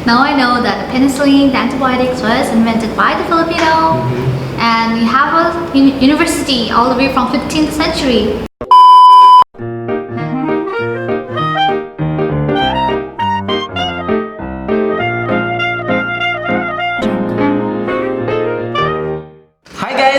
Now I know that penicillin, the antibiotics, was invented by the Filipino, and we have a university all the way from 15th century.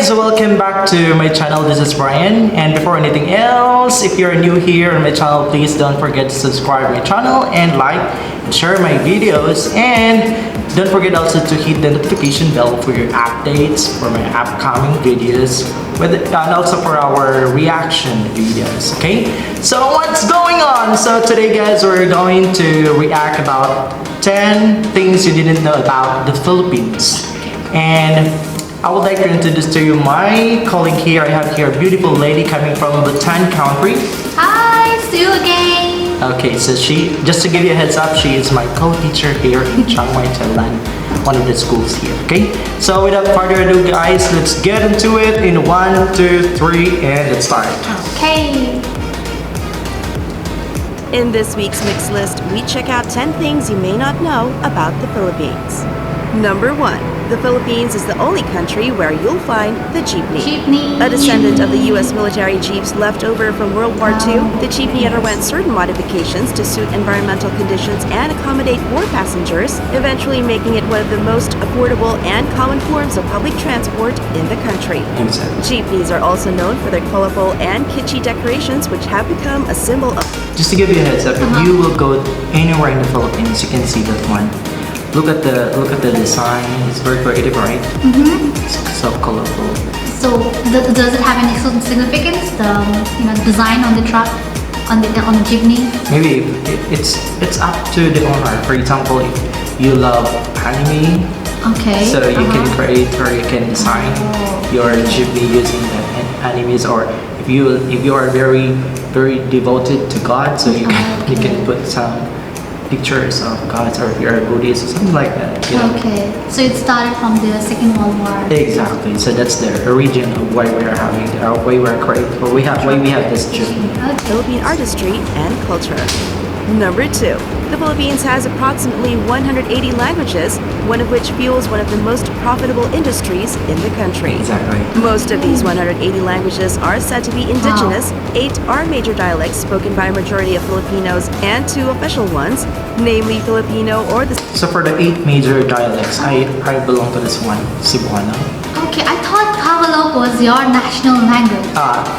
So welcome back to my channel. This is Brian, and before anything else, if you're new here on my channel, please don't forget to subscribe my channel and like and share my videos, and don't forget also to hit the notification bell for your updates for my upcoming videos and also for our reaction videos. Okay, so what's going on? So today guys, we're going to react about 10 things you didn't know about the Philippines. And I would like to introduce to you my colleague here. I have here a beautiful lady coming from Bhutan country. Hi, see you again. Okay, so she, just to give you a heads up, she is my co-teacher here in Chiang Mai, Thailand, one of the schools here. Okay, so without further ado guys, let's get into it in 1, 2, 3, and let's start. Okay. In this week's Mix List, we check out 10 things you may not know about the Philippines. Number 1. The Philippines is the only country where you'll find the jeepney. Jeepney. A descendant of the U.S. military jeeps left over from World War II, the jeepney underwent certain modifications to suit environmental conditions and accommodate more passengers, eventually making it one of the most affordable and common forms of public transport in the country. Jeepneys are also known for their colorful and kitschy decorations, which have become a symbol of... Just to give you a heads up, if you will go anywhere in the Philippines, you can see that one. Look at the design. It's very creative, right? It's so colorful. So does it have any significance? The design on the truck, on the jeepney? Maybe it's up to the owner. For example, if you love anime, Okay. so you can create or you can design your jeepney using the animes, or if you are very devoted to God, so you can put some pictures of gods, or if you're a Buddhist or something like that. Okay, so it started from the Second World War. Exactly. So that's the origin of why we are having, why we are creating, why we have this jeepney. Philippine artistry and culture. Number 2. The Philippines has approximately 180 languages, one of which fuels one of the most profitable industries in the country. Exactly. Most of these 180 languages are said to be indigenous. 8 are major dialects spoken by a majority of Filipinos, and 2 official ones, namely Filipino or the... So for the 8 major dialects, I belong to this one, Cebuano. Okay, I thought Tagalog was your national language.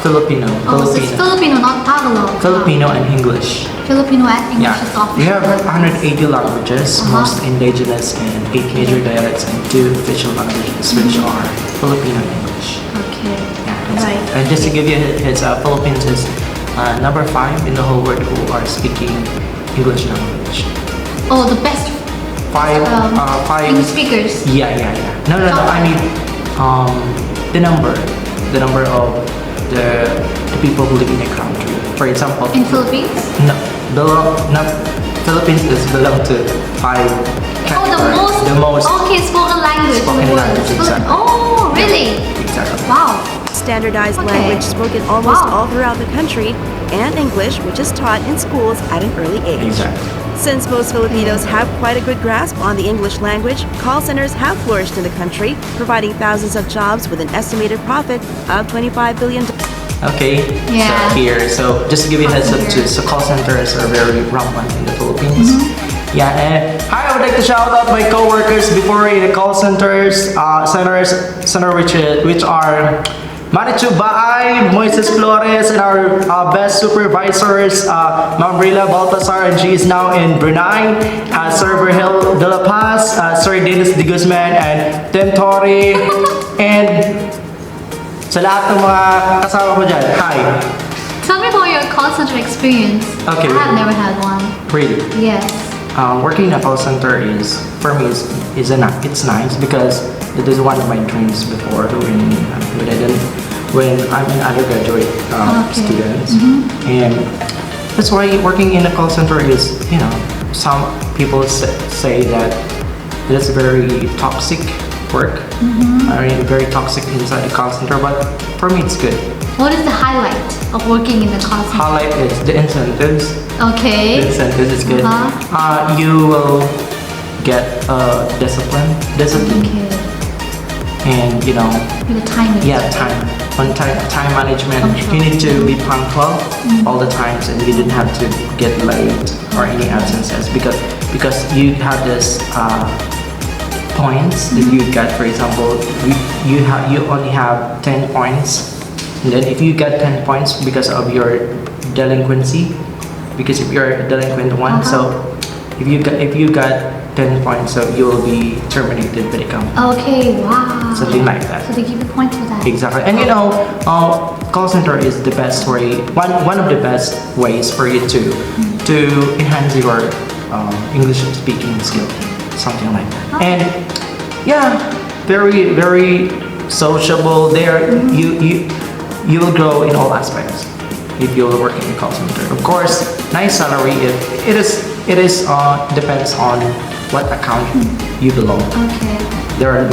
Filipino. Oh, so it's Filipino, not Tagalog. Filipino and English. Filipino and English is official. We have 180 languages, most indigenous, and 8 major dialects, and 2 official languages, which are Filipino and English. Okay. Yeah, Right. and just to give you a heads up, Philippines is number 5 in the whole world who are speaking English language. Oh, the best 5 English speakers. Yeah. No. I mean, the number of the people who live in a country. For example, In Philippines? Philippines belong to 5 categories. Oh, the most. Okay, spoken language. Spoken language, exactly. Oh, really? Exactly. Wow. standardized Okay. language spoken almost Wow. all throughout the country, and English, which is taught in schools at an early age. Exactly. Since most Filipinos have quite a good grasp on the English language, call centers have flourished in the country, providing thousands of jobs with an estimated profit of $25 billion. Okay, Yeah. so just to give you a heads up too, so call centers are very rampant in the Philippines. Yeah, and hi, I would like to shout out my co-workers before in the call centers, which are Marichu Baay, Moises Flores, and our best supervisors, Ma'am Brila Baltasar, and she is now in Brunei, Sir Virgil de la Paz, Sir Dennis de Guzman, and Tim Torre, and sa lahat ng mga kasama ko dyan, hi. Tell me about your call center experience. Okay. I have never had one. Really? Yes. Working in a call center is, for me, it's nice because it is one of my dreams before when I'm an undergraduate student. And that's why working in a call center is, some people say that it's very toxic work. I mean, very toxic inside the call center, but for me it's good. What is the highlight of working in the call center? Highlight is the incentives. Okay. The incentives is good. You will get discipline, Okay. and you know, With the timing. yeah, time management. Punctual. You need to be punctual all the times, and you didn't have to get late or any absences because you have this points that you get. For example, you only have 10 points, and then if you get 10 points because of your delinquency, because if you're a delinquent one, so if you got 10 points, so you will be terminated by the company. Okay, wow. Something like that. So they give you points for that. Exactly. And you know, call center is the best way, one of the best ways for you to enhance your English speaking skill, something like that. And yeah, very very sociable. There, you will grow in all aspects if you will work in a call center. Of course, nice salary. It is depends on what account you belong. Okay. There are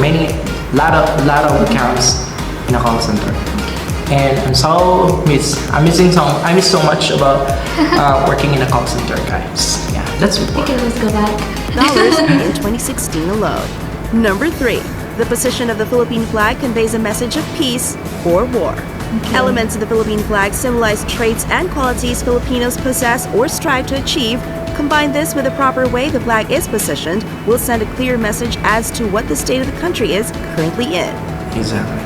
lot of accounts in a call center, and I miss so much about working in a call center, guys. Yeah, that's what. Okay, let's go back. Dollars in 2016 alone. Number 3. The position of the Philippine flag conveys a message of peace or war. Elements of the Philippine flag symbolize traits and qualities Filipinos possess or strive to achieve. Combine this with the proper way the flag is positioned, will send a clear message as to what the state of the country is currently in. Exactly.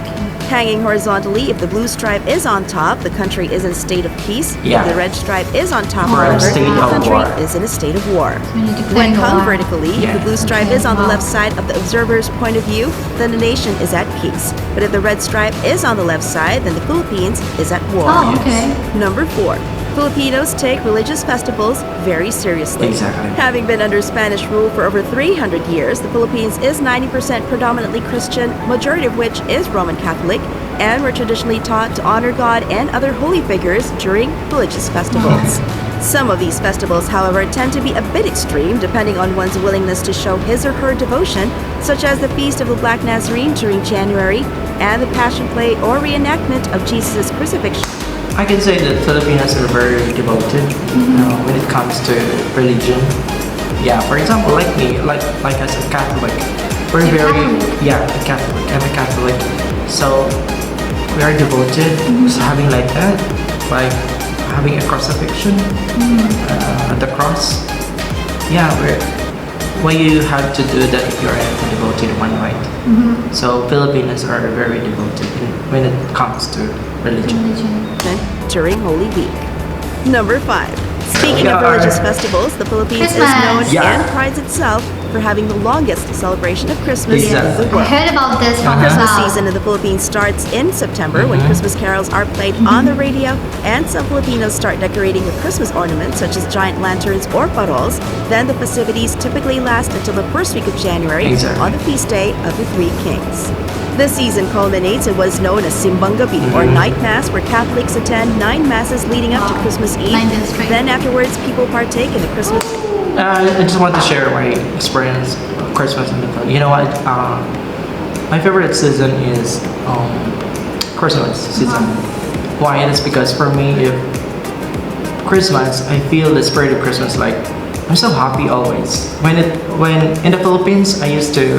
Hanging horizontally, if the blue stripe is on top, the country is in a state of peace. Yeah. If the red stripe is on top, We're in a however, state the of country war. is in a state of war. We need to When declare hung war. vertically, if Yeah. the blue stripe Okay, is on the wow. left side of the observer's point of view, then the nation is at peace. But if the red stripe is on the left side, then the Philippines is at war. Oh, okay. Number 4. Filipinos take religious festivals very seriously. Exactly. Having been under Spanish rule for over 300 years, the Philippines is 90% predominantly Christian, majority of which is Roman Catholic, and we're traditionally taught to honor God and other holy figures during religious festivals. Some of these festivals, however, tend to be a bit extreme depending on one's willingness to show his or her devotion, such as the Feast of the Black Nazarene during January and the Passion Play or reenactment of Jesus' crucifixion. I can say that Filipinos are very devoted when it comes to religion. Yeah, for example, like me, like as a Catholic, we're You're very Catholic? yeah, a Catholic. I'm a Catholic, so we are devoted. So having like that, like having a crucifixion at the cross. Yeah, why you have to do that if you're a devoted one, right? So Filipinos are very devoted when it comes to religion. During Holy Week. Number 5. Speaking of Yeah. religious festivals, the Philippines is Christmas. known Yeah. and prides itself for having the longest celebration of Christmas in Exactly. the I world. heard about this from Christmas Val. season in the Philippines starts in September when Christmas carols are played on the radio, and some Filipinos start decorating with Christmas ornaments such as giant lanterns or paroles. Then the festivities typically last until the first week of January Exactly. on the feast day of the Three Kings. The season culminates in what is known as Simbang Gabi, or night mass, where Catholics attend 9 masses leading up to Christmas Eve. 9 days straight. Then afterwards, people partake in the Christmas. I just want to share my experience of Christmas in the Philippines. You know what? My favorite season is Christmas season. Why? It's because for me, if Christmas, I feel the spirit of Christmas. Like I'm so happy always. When in the Philippines, I used to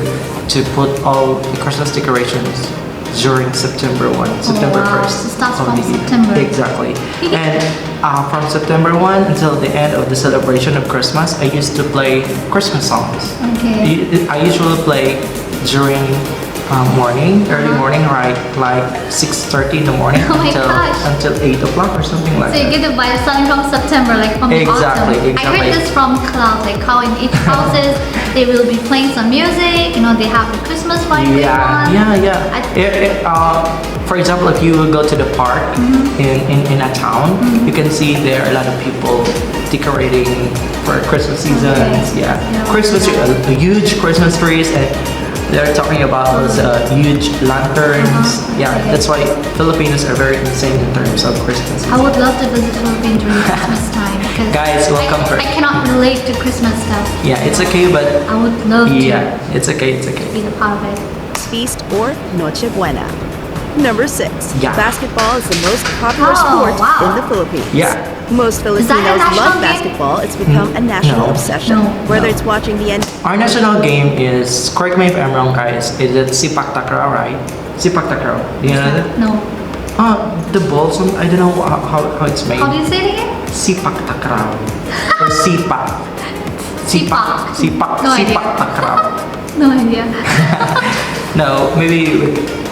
put all the Christmas decorations during September 1, September wow. 1st. So it starts of from the year. September. Exactly. And from September 1 until the end of the celebration of Christmas, I used to play Christmas songs. Okay. I usually play during early morning, right? Like 6:30 in the morning Oh my gosh. until 8 o'clock or something like So you that. get the vibe starting from September, like from the Exactly, autumn. I exactly. heard this from clouds, like how in each houses they will be playing some music. You know, they have the Christmas vibe going on. For example, if you will go to the park in a town, you can see there are a lot of people decorating for Christmas seasons. Okay. Yeah, Yeah. Christmas huge Christmas trees, and they're talking about those huge lanterns. Yeah, Okay. that's why Filipinos are very insane in terms of Christmas. I would love to visit Philippines during Christmas time because Guys, welcome I cannot relate to Christmas stuff. Yeah, it's okay, but I would love yeah, it's okay, it's okay. to be a part of it. Feast or Noche Buena. Number 6. Yeah. Basketball is the most popular sport wow. in the Philippines. Yeah. Most that a Filipinos national love game? basketball. It's become a national No. obsession. No. Whether No. it's watching the end. Our national game is, correct me if I'm wrong guys, is it Sipak Takraw, right? Sipak Takraw. Do you know that? No. The balls, I don't know how it's made. How do you say it again? Sipak Takraw. Or Sipak. Sipak. Sipak. No idea. Sipak Takraw. No idea. No, maybe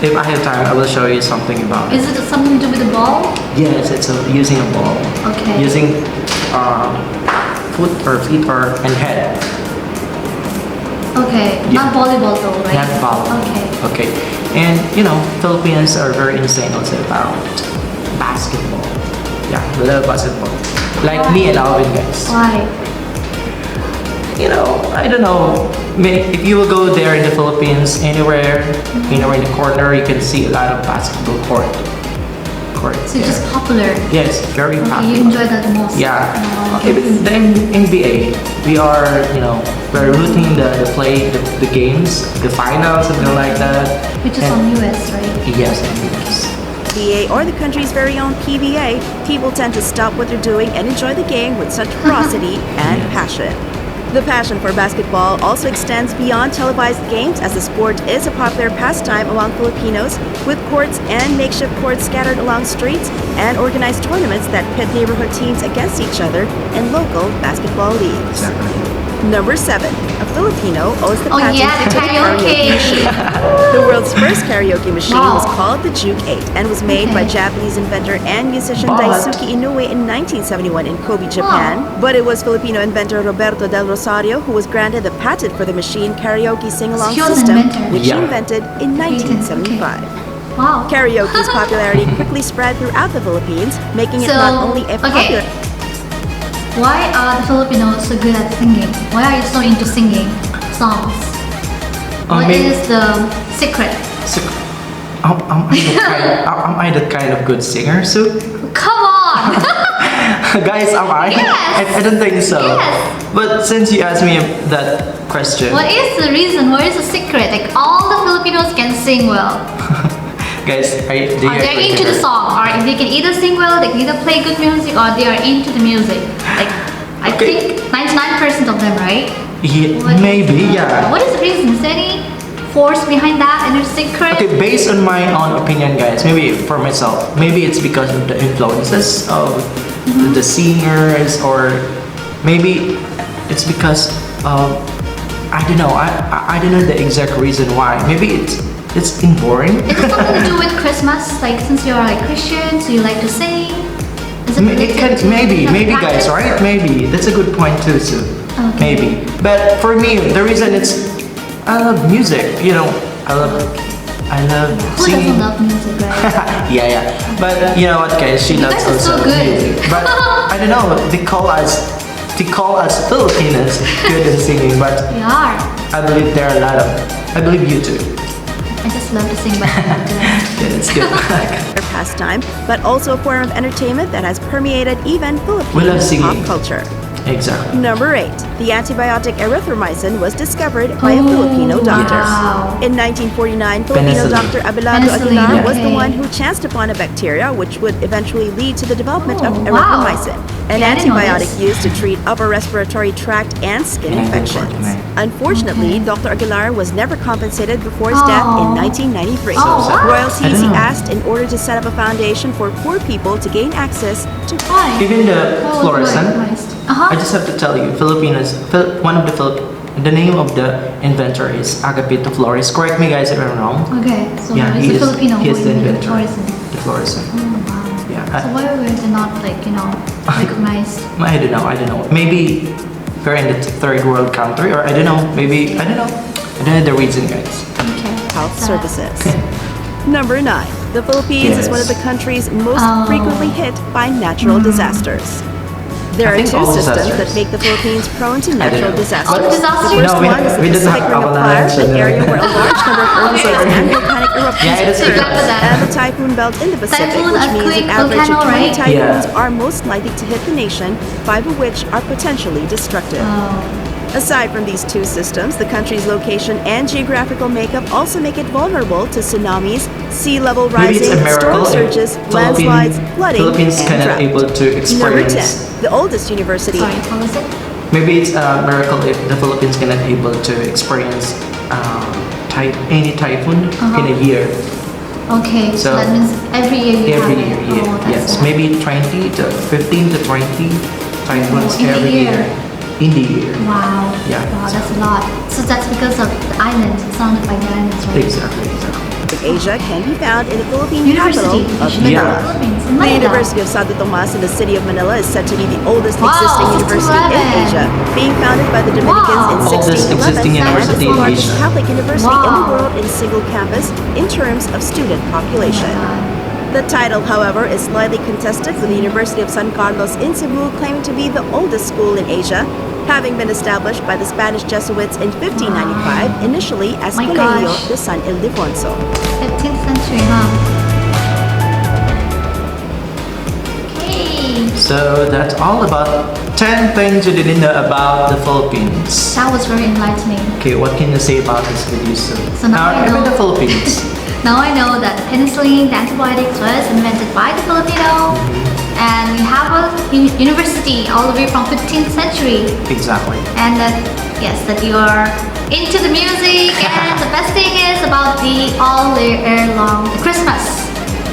if I have time, I will show you something about it. Is it something to do with the ball? Yes, it's using a ball. Okay. Using foot or feet or and head. Okay. Yeah. Not volleyball though, right? Not ball. Okay. Okay. And Filipinos are very insane also about basketball. Yeah, we love basketball. Like me and Alvin guys. Why? I don't know. If you will go there in the Philippines, anywhere in the corner, you can see a lot of basketball court. So it's just popular. Yes, very Okay, popular. you enjoy that the most. Yeah. Oh, okay. Even the NBA, we are, we're rooting the games, the finals, something like that. Which is And- on US, right? Yes, and US. PBA or the country's very own PBA, people tend to stop what they're doing and enjoy the game with such ferocity and passion. The passion for basketball also extends beyond televised games, as the sport is a popular pastime among Filipinos, with courts and makeshift courts scattered along streets and organized tournaments that pit neighborhood teams against each other in local basketball leagues. Exactly. Number 7. A Filipino owes the Oh, patent yeah, the to the karaoke. karaoke machine. The world's first karaoke machine Wow. was called the Juke 8 and was made by Okay. Japanese inventor and musician But- Daisuke Inoue in 1971 in Kobe, Japan. But it was Filipino inventor Roberto Del Rosario who was granted the patent for the machine karaoke sing-along So he was an system, inventor. which he Yeah. invented in 1975. Wow. Karaoke's popularity quickly spread throughout the Philippines, making it So, not only a popular... Why are the Filipinos so good at singing? Why are you so into singing songs? What maybe- is the secret? So, am I that kind of good singer? So, Come on! guys, am I? Yes. I don't think so. Yes. But since you asked me that question, What is the reason? What is the secret? Like all the Filipinos can sing well. guys, do you Or they're agree into to the that? song. Or if they can either sing well, they can either play good music, or they are into the music. Like I Okay. think 99% of them, right? Yeah, What- maybe, yeah. What is the reason? Is there any force behind that? Any secret? Okay, based on my own opinion, guys, maybe for myself, maybe it's because of the influences of the singers, or maybe it's because of, I don't know. I don't know the exact reason why. Maybe it's boring. Is it something to do with Christmas? Like since you're like Christian, so you like to sing? Is It related can, to maybe practice? guys, right? Maybe that's a good point too, Sue. Okay. Maybe, but for me, the reason I love music. I love Who singing. doesn't love music, right? Yeah. But you know what, guys? She You loves guys are so also good. music. But I don't know. They call us Filipinos good in singing, but We are. I believe there are a lot of. I believe you too. I just love to sing, but I don't do it. Yeah, that's good. pastime, but also a form of entertainment that has permeated even We love Filipino singing. pop culture. Exactly. Number 8. The antibiotic erythromycin was discovered by a Oh, Filipino doctor. wow. In 1949, Filipino Penicillin. doctor Abelardo Penicillin, Aguilar was the okay. one who chanced upon a bacteria which would eventually lead to the development of Oh, wow. erythromycin, an Okay, I didn't know antibiotic this. used to treat upper respiratory tract and skin Yeah, infections. unfortunately. Unfortunately, Okay. Dr. Aguilar was never compensated before his death in Oh. 1993. Oh, sad. wow. I Royalties don't he know. asked in order to set up a foundation for poor people to gain access to Why? Even the What was fluorescent. recognized? Uh-huh. I just have to tell you, the name of the inventor is Agapito Flores. Correct me, guys, if I'm wrong. Okay, so Yeah, it's he a is- Filipino he is who the invented inventor. fluorescent. The fluorescent. Oh, wow. Yeah. So why were they not recognized? I don't know. Maybe we're in the third world country, or I don't know. Maybe I don't know. I don't know the reason, guys. Okay. health Sad. services. Number 9. The Philippines is one of the Yes. countries most Oh. frequently hit by natural disasters. There I are think two all systems disasters. that make the Philippines prone to I don't natural know. disasters. All disasters? The first No, we- one is the we didn't Pacific have Ring of Fire, avalanche an and area where a large number of earthquakes and volcanic eruptions Yeah, it is occur, because- and the typhoon belt in the Pacific, Typhoon, which means earthquake, an average of volcano, 20 right? typhoons Yeah. are most likely to hit the nation, 5 of which are potentially destructive. Oh. Aside from these two systems, the country's location and geographical makeup also make it vulnerable to tsunamis, sea level Maybe it's rising, a miracle storm if surges, landslides, flooding, Philippines and cannot drought. able to Number experience. 10, the oldest university. Sorry, what was it? Maybe it's a miracle if the Philippines cannot able to experience any typhoon in a year. Okay, so So, that means every year you Every have year, it. Oh, that's yes. sad. Maybe 20 to 15 to 20 typhoons in a every year. year. In the year. Wow. Yeah. Wow, that's a lot. So that's because of the island, surrounded by the islands, right? Exactly, exactly. Asia can be found in the Philippine University. capital of Philippines, Manila. Philippines, in The Manila. University of Santo Tomas in the city of Manila is said to be the oldest Wow, existing university in 1611. Asia, being founded by the Dominicans in Wow. Oldest 1611 existing and university the in largest Asia. Catholic university in the Wow. world in single campus in terms of student population. The title, however, is slightly contested, with the University of San Carlos in Cebu claiming to be the oldest school in Asia, having been established by the Spanish Jesuits in 1595, initially as My Colegio gosh. de San Ildefonso. 15th century, huh? Okay. So that's all about 10 things you didn't know about the Philippines. That was very enlightening. Okay, what can you say about this video? So now I I'm in know. the Philippines. Now I know that penicillin, the antibiotics, was invented by the Filipino, and we have a university all the way from 15th century, Exactly. and that yes, that you are into the music, and the best thing is about the all year long the Christmas,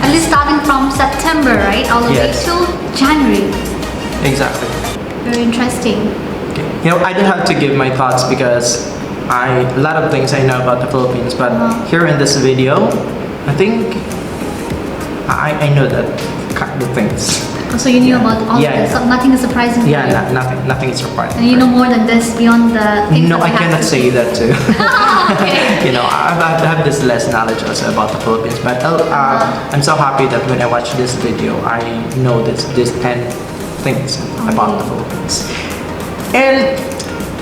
at least starting from September, right, all the way Yes. to January. Exactly. Very interesting. Okay. You know, I don't have to give my thoughts because a lot of things I know about the Philippines, but here in this video, I think I know that kind of things. So you knew about all Yeah, of this, yeah. so nothing is surprising Yeah, to you. nothing is surprising. And you know more than this beyond the things No, that we I have cannot to say that too. Okay. You know, I have this less knowledge also about the Philippines, but I'm so happy that when I watch this video, I know this 10 things about the Philippines. And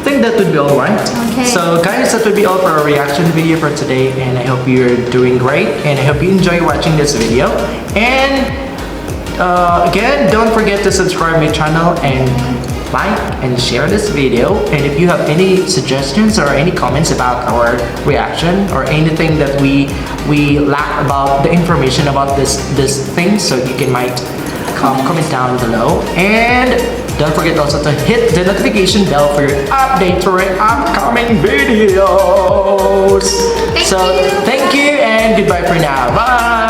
I think that would be all right. Okay. So guys, that would be all for our reaction video for today, and I hope you're doing great, and I hope you enjoy watching this video. And again, don't forget to subscribe my channel and like and share this video. And if you have any suggestions or any comments about our reaction or anything that we lack about the information about this thing, so you can might comment down below. And don't forget also to hit the notification bell for your update for our upcoming videos. Thank you. Thank you and goodbye for now. Bye.